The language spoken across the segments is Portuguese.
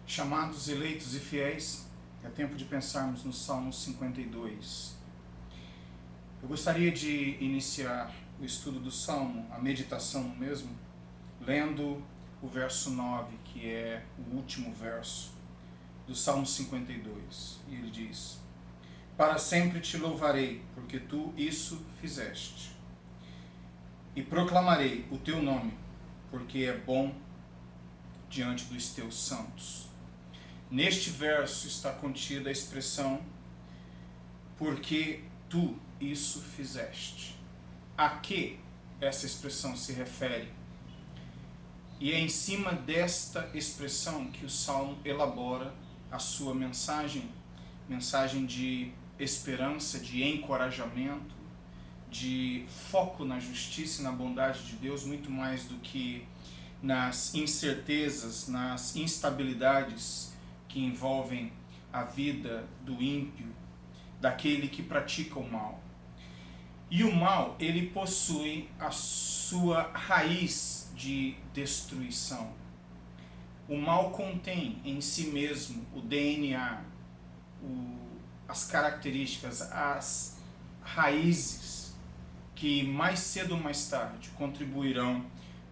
Chamados, eleitos e fiéis, é tempo de pensarmos no Salmo 52. Eu gostaria de iniciar o estudo do Salmo, a meditação no mesmo, lendo o verso 9, que é o último verso do Salmo 52. E ele diz: Para sempre te louvarei, porque tu isso fizeste. E proclamarei o teu nome, porque é bom diante dos teus santos. Neste verso está contida a expressão porque tu isso fizeste. A que essa expressão se refere? E é em cima desta expressão que o Salmo elabora a sua mensagem de esperança, de encorajamento, de foco na justiça e na bondade de Deus, muito mais do que nas incertezas, nas instabilidades que envolvem a vida do ímpio, daquele que pratica o mal. E o mal, ele possui a sua raiz de destruição. O mal contém em si mesmo o DNA, as características, as raízes que mais cedo ou mais tarde contribuirão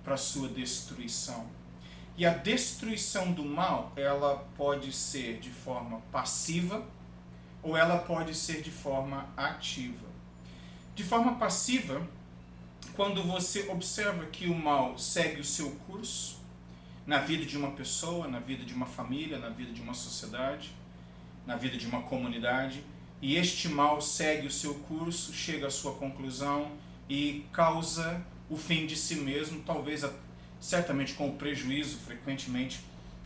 para a sua destruição. E a destruição do mal, ela pode ser de forma passiva ou ela pode ser de forma ativa. De forma passiva, quando você observa que o mal segue o seu curso na vida de uma pessoa, na vida de uma família, na vida de uma sociedade, na vida de uma comunidade, e este mal segue o seu curso, chega à sua conclusão e causa o fim de si mesmo, talvez certamente com o prejuízo, frequentemente,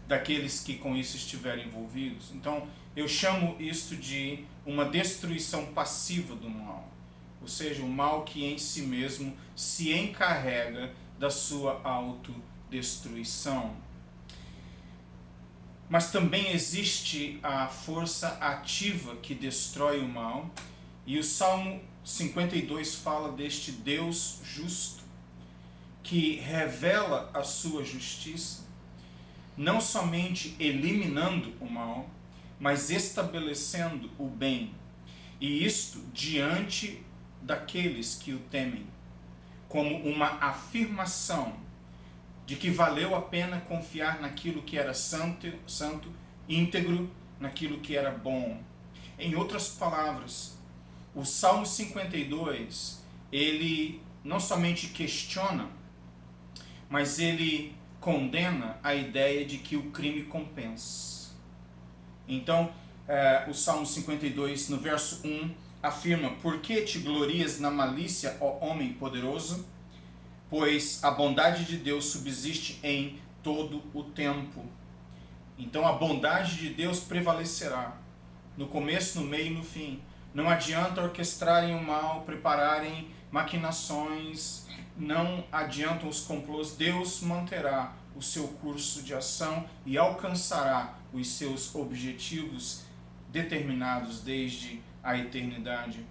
daqueles que com isso estiverem envolvidos. Então, eu chamo isto de uma destruição passiva do mal, ou seja, o mal que em si mesmo se encarrega da sua autodestruição. Mas também existe a força ativa que destrói o mal, e o Salmo 52 fala deste Deus justo, que revela a sua justiça, não somente eliminando o mal, mas estabelecendo o bem, e isto diante daqueles que o temem, como uma afirmação de que valeu a pena confiar naquilo que era santo, íntegro, naquilo que era bom. Em outras palavras, o Salmo 52, ele não somente questiona, mas ele condena a ideia de que o crime compensa. Então, o Salmo 52, no verso 1, afirma: Por que te glorias na malícia, ó homem poderoso? Pois a bondade de Deus subsiste em todo o tempo. Então a bondade de Deus prevalecerá, no começo, no meio e no fim. Não adianta orquestrarem o mal, prepararem maquinações, não adiantam os complôs. Deus manterá o seu curso de ação e alcançará os seus objetivos determinados desde a eternidade.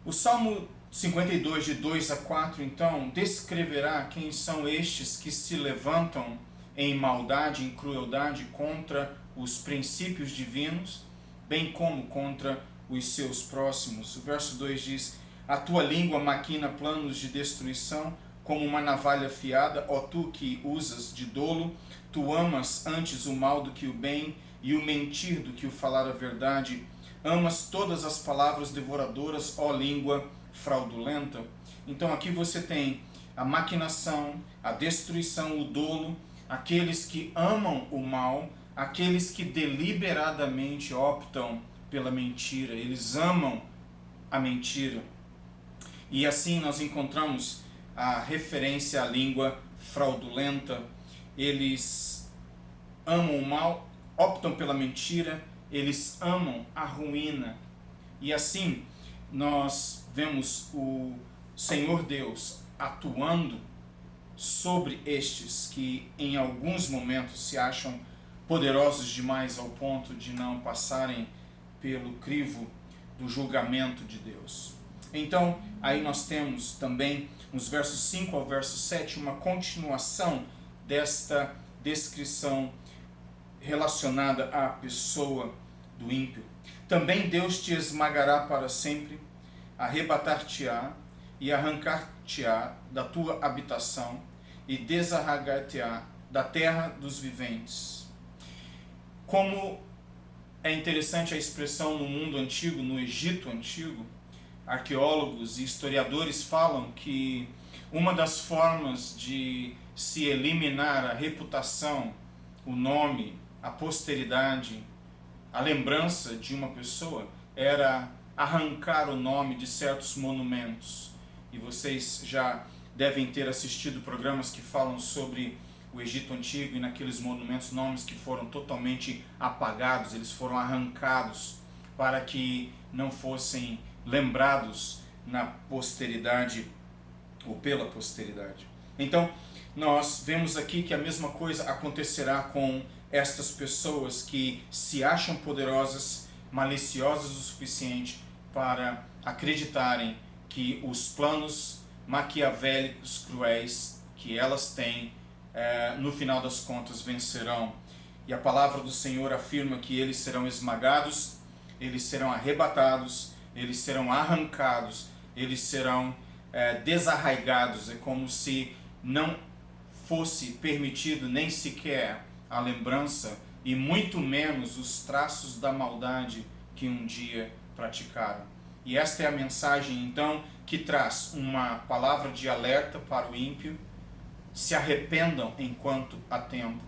O Salmo 52, de 2 a 4, então, descreverá quem são estes que se levantam em maldade, em crueldade contra os princípios divinos, bem como contra os seus próximos. O verso 2 diz: A tua língua maquina planos de destruição, como uma navalha afiada, ó tu que usas de dolo, tu amas antes o mal do que o bem, e o mentir do que o falar a verdade. Amas todas as palavras devoradoras, ó língua fraudulenta. Então aqui você tem a maquinação, a destruição, o dolo, aqueles que amam o mal, aqueles que deliberadamente optam pela mentira, eles amam a mentira. E assim nós encontramos a referência à língua fraudulenta. Eles amam o mal, optam pela mentira, eles amam a ruína. E assim nós vemos o Senhor Deus atuando sobre estes que em alguns momentos se acham poderosos demais ao ponto de não passarem pelo crivo do julgamento de Deus. Então, aí nós temos também, nos versos 5 ao verso 7, uma continuação desta descrição relacionada à pessoa do ímpio. Também Deus te esmagará para sempre, arrebatar-te-á e arrancar-te-á da tua habitação e desarraigar-te-á da terra dos viventes. Como é interessante a expressão no mundo antigo, no Egito antigo, arqueólogos e historiadores falam que uma das formas de se eliminar a reputação, o nome, a posteridade, a lembrança de uma pessoa era arrancar o nome de certos monumentos. E vocês já devem ter assistido programas que falam sobre o Egito Antigo, e naqueles monumentos, nomes que foram totalmente apagados, eles foram arrancados para que não fossem lembrados na posteridade ou pela posteridade. Então, nós vemos aqui que a mesma coisa acontecerá com estas pessoas que se acham poderosas, maliciosas o suficiente para acreditarem que os planos maquiavélicos, cruéis que elas têm, no final das contas vencerão. E a palavra do Senhor afirma que eles serão esmagados, eles serão arrebatados, eles serão arrancados, eles serão desarraigados. É como se não fosse permitido nem sequer a lembrança e muito menos os traços da maldade que um dia praticaram. E esta é a mensagem então que traz uma palavra de alerta para o ímpio: se arrependam enquanto há tempo,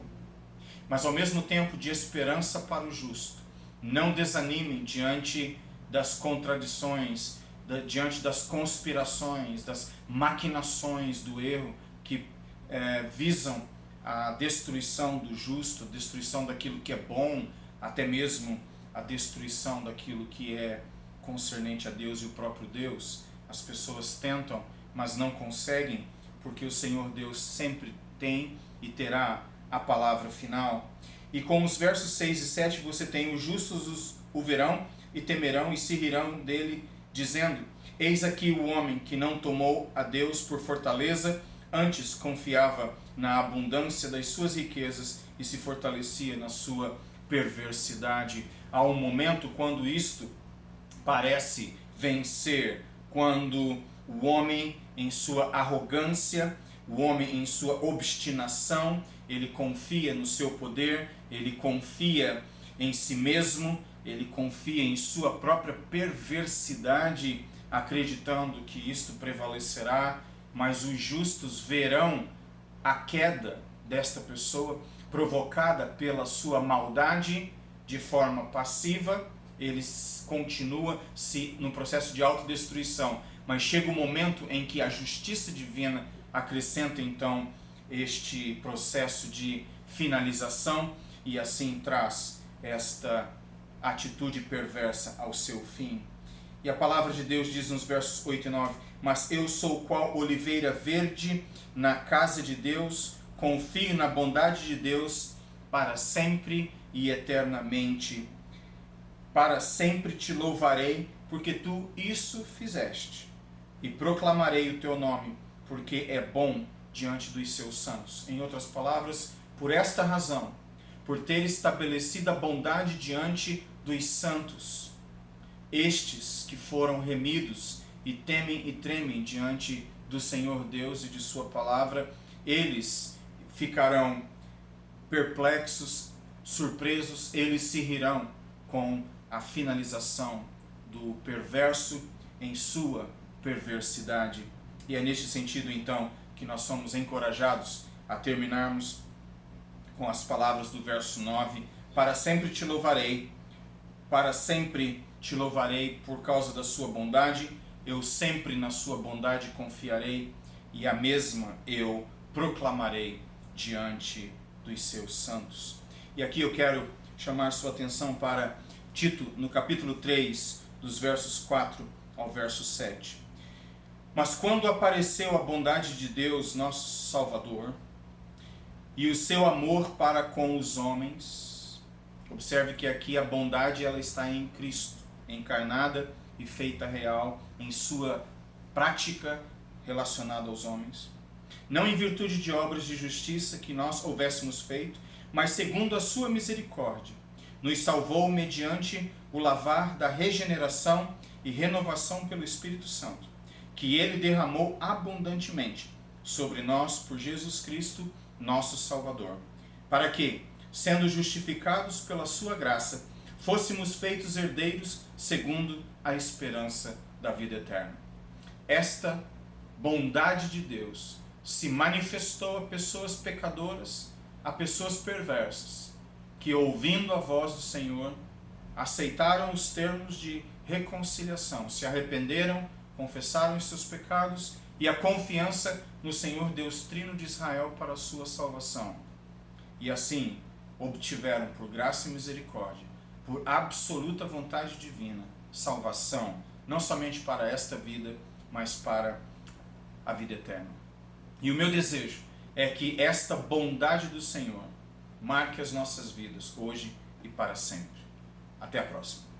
mas ao mesmo tempo de esperança para o justo. Não desanimem diante das contradições, diante das conspirações, das maquinações do erro que visam a destruição do justo, a destruição daquilo que é bom, até mesmo a destruição daquilo que é concernente a Deus e o próprio Deus. As pessoas tentam, mas não conseguem, porque o Senhor Deus sempre tem e terá a palavra final. E com os versos 6 e 7 você tem: os justos o verão e temerão e se rirão dele, dizendo: eis aqui o homem que não tomou a Deus por fortaleza, antes confiava na abundância das suas riquezas e se fortalecia na sua perversidade. Há um momento quando isto parece vencer, quando o homem em sua arrogância, o homem em sua obstinação, ele confia no seu poder, ele confia em si mesmo, ele confia em sua própria perversidade, acreditando que isto prevalecerá. Mas os justos verão a queda desta pessoa provocada pela sua maldade de forma passiva. Eles continuam no processo de autodestruição, mas chega um momento em que a justiça divina acrescenta então este processo de finalização e assim traz esta atitude perversa ao seu fim. E a palavra de Deus diz nos versos 8 e 9: mas eu sou qual oliveira verde na casa de Deus, confio na bondade de Deus para sempre e eternamente. Para sempre te louvarei, porque tu isso fizeste, e proclamarei o teu nome, porque é bom diante dos seus santos. Em outras palavras, por esta razão, por ter estabelecido a bondade diante dos santos, estes que foram remidos e temem e tremem diante do Senhor Deus e de sua palavra, eles ficarão perplexos, surpresos, eles se rirão com a finalização do perverso em sua perversidade. E é neste sentido então que nós somos encorajados a terminarmos com as palavras do verso 9: para sempre te louvarei, para sempre te louvarei por causa da sua bondade, eu sempre na sua bondade confiarei, e a mesma eu proclamarei diante dos seus santos. E aqui eu quero chamar sua atenção para Tito, no capítulo 3, dos versos 4 ao verso 7. Mas quando apareceu a bondade de Deus, nosso Salvador, e o seu amor para com os homens, observe que aqui a bondade ela está em Cristo, encarnada e feita real em sua prática relacionada aos homens. Não em virtude de obras de justiça que nós houvéssemos feito, mas segundo a sua misericórdia, nos salvou mediante o lavar da regeneração e renovação pelo Espírito Santo, que ele derramou abundantemente sobre nós por Jesus Cristo, nosso Salvador, para que, sendo justificados pela sua graça, fôssemos feitos herdeiros segundo a esperança da vida eterna. Esta bondade de Deus se manifestou a pessoas pecadoras, a pessoas perversas, que ouvindo a voz do Senhor, aceitaram os termos de reconciliação, se arrependeram, confessaram os seus pecados e a confiança no Senhor Deus Trino de Israel para a sua salvação. E assim obtiveram por graça e misericórdia, por absoluta vontade divina, salvação, não somente para esta vida, mas para a vida eterna. E o meu desejo é que esta bondade do Senhor marque as nossas vidas, hoje e para sempre. Até a próxima.